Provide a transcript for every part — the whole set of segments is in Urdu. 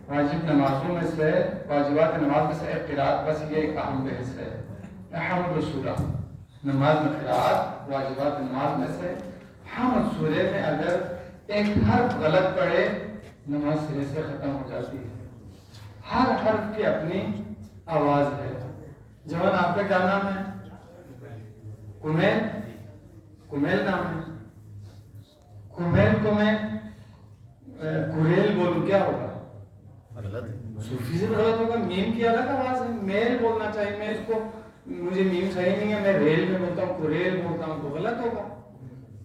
واجب نمازوں میں سے، واجبات نماز میں سے ایک قرات، بس یہ ایک اہم بحث ہے، حمد سورہ نماز میں قرات، واجبات نماز میں سے حمد سورہ میں اگر ایک حرف غلط پڑے نماز سرے سے ختم ہو جاتی ہے۔ ہر حرف کی اپنی آواز ہے۔ جوان آپ کا کیا نام ہے؟ کمیل، کمیل نام ہے۔ کمیل کو میں کوریل بولوں کیا ہوگا؟ صوفی سے غلط ہوگا۔ میم کی الگ آواز ہے، میل بولنا چاہیے، میں اس کو مجھے میم صحیح نہیں ہے، میں ریل میں بولتا ہوں، کوریل بولتا ہوں تو غلط ہوگا۔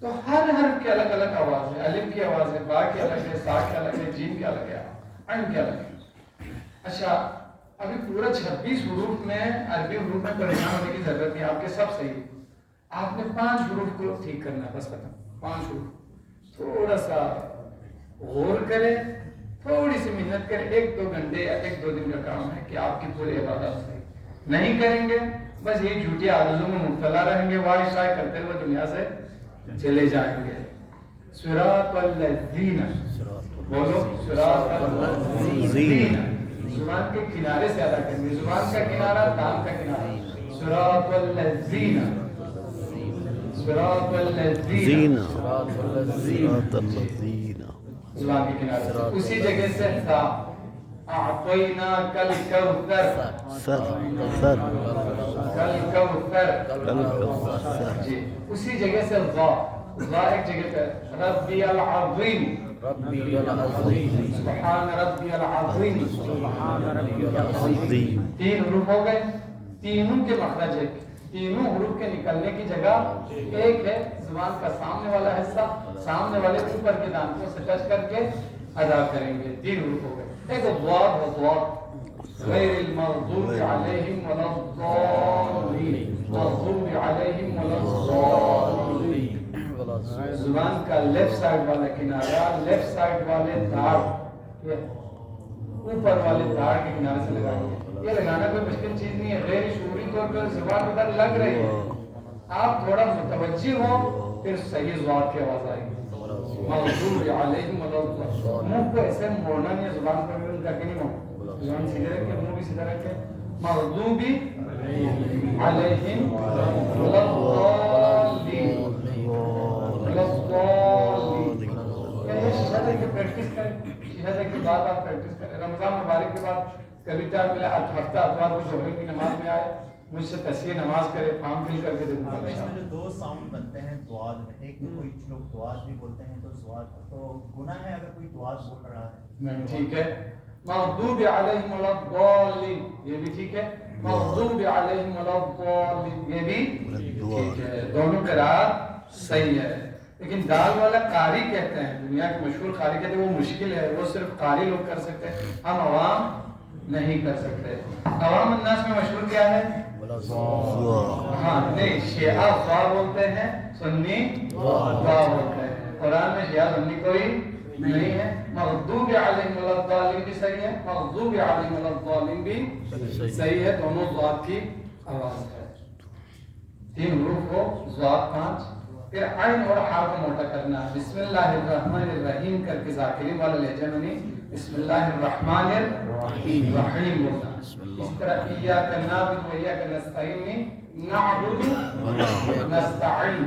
تو ہر حرف کی الگ الگ آواز ہے، الف کی آواز ہے، با کی الگ ہے، سا کی الگ ہے، جیم کی الگ ہے، عین کی الگ ہے۔ اچھا ابھی پورا 26 حروف میں عربی حروف میں پریشان ہونے کی ضرورت نہیں، آپ کے سب صحیح۔ آپ نے 5 حروف کو ٹھیک کرنا ہے، بس ختم۔ 5 حروف تھوڑا سا غور کریں، تھوڑی سی محنت کریں، 1-2 گھنٹے یا 1-2 دن کا کام ہے کہ آپ کی پوری عبادت صحیح نہیں کریں گے، بس یہ جھوٹی آرزو میں مبتلا رہیں گے، واہ شاہ کرتے ہوئے دنیا سے چلے جائیں گے۔ صراط الذین، بولو صراط الذین، زبان کے کنارے سے ادا کریں گے، زبان کا کنارہ، دال کا کنارہ، صراط الذین، صراط الذین، صراط الذین، زبان کے کنارے سے، اسی جگہ سے تا، اعطیناک الکوثر، سر سر الکوثر، جی اسی جگہ سے ضا، ضا ایک جگہ پہ، ربی العظیم، ربی العظیم، سبحان ربی العظیم، سبحان ربی العظیم۔ 3 حروف ہو گئے، تینوں کے مخرج ایک، تینوں حروف کے نکلنے کی جگہ ایک ہے، زبان کا سامنے والا حصہ سامنے والے اوپر کے دانتوں سے ٹچ کر کے ادا کریں گے۔ 3 حروف ہو گئے، ایک ضاد و ضاد، غیر المغضوب علیہم ولا الضالین، مغضوب علیہم ولا الضالین۔ زبان کا لیفٹ سائڈ والا کنارہ، لیفٹ سائڈ والے دھاڑ، یہ اوپر والے دھاڑ کے کنارے سے لگائیں گے۔ یہ لگانا کوئی مشکل چیز نہیں ہے، غیر شعوری طور پر زبان ادھر لگ رہی ہے، آپ تھوڑا متوجہ ہو پھر صحیح ضاد کی آواز آئے گی۔ مغضوب علیہم ولا الضالین، منہ کو ایسے موڑنا نہیں ہے، زبان پر بھی کر کے نہیں موڑنا، زبان سیدھے رکھے، منہ بھی سیدھا رکھے، مغضوب علیہم ولا الضالین، ولا الضالین۔ یہ شیشہ دیکھ کے پریکٹس کریں، شیشہ دیکھ کے بعد آپ پریکٹس کریں۔ رمضان مبارک کے بعد کبھی ٹائم ملا ہفتہ اتوار کو ظہر کی نماز میں آئے، مجھ سے تصحیح نماز کرے، فارم فل کر کے دے دوں گا۔ اس میں جو 2 ساؤنڈ بنتے ہیں دواد میں، ایک میں کوئی لوگ دواد بھی بولتے ہیں تو زواد، تو گناہ ہے اگر کوئی دواد بول رہا ہے؟ نہیں ٹھیک ہے، مغضوب علیہم ولا الضالین، یہ بھی ٹھیک ہے، مغضوب علیہم ولا الضالین، یہ بھی ٹھیک ہے، دونوں قرات صحیح ہے۔ لیکن دال والا قاری کہتے ہیں، دنیا کے مشہور قاری کہتے ہیں، وہ مشکل ہے، وہ صرف قاری لوگ کر سکتے ہیں، ہم عوام نہیں کر سکتے۔ عوام الناس میں مشہور کیا ہے؟ ہاں نہیں، شیعہ خوا بولتے ہیں، سنی خوا بولتے ہیں، قرآن میں شیعہ سنی کوئی نہیں ہے۔ مغضوب علیہم ولا الضالین بھی صحیح ہے، مغضوب علیہم ولا الضالین بھی صحیح ہے، دونوں ضاد کی آواز ہے۔ 3 حروف ہو، ضاد 5، پھر عین اور حا کو موٹا کرنا، بسم اللہ الرحمن الرحیم کر کے ذاکرین والا لہجہ میں نہیں، بسم اللہ الرحمن الرحیم بولنا۔ اس طرح ایاک نعبد و ایاک نستعین، نعبد و نستعین،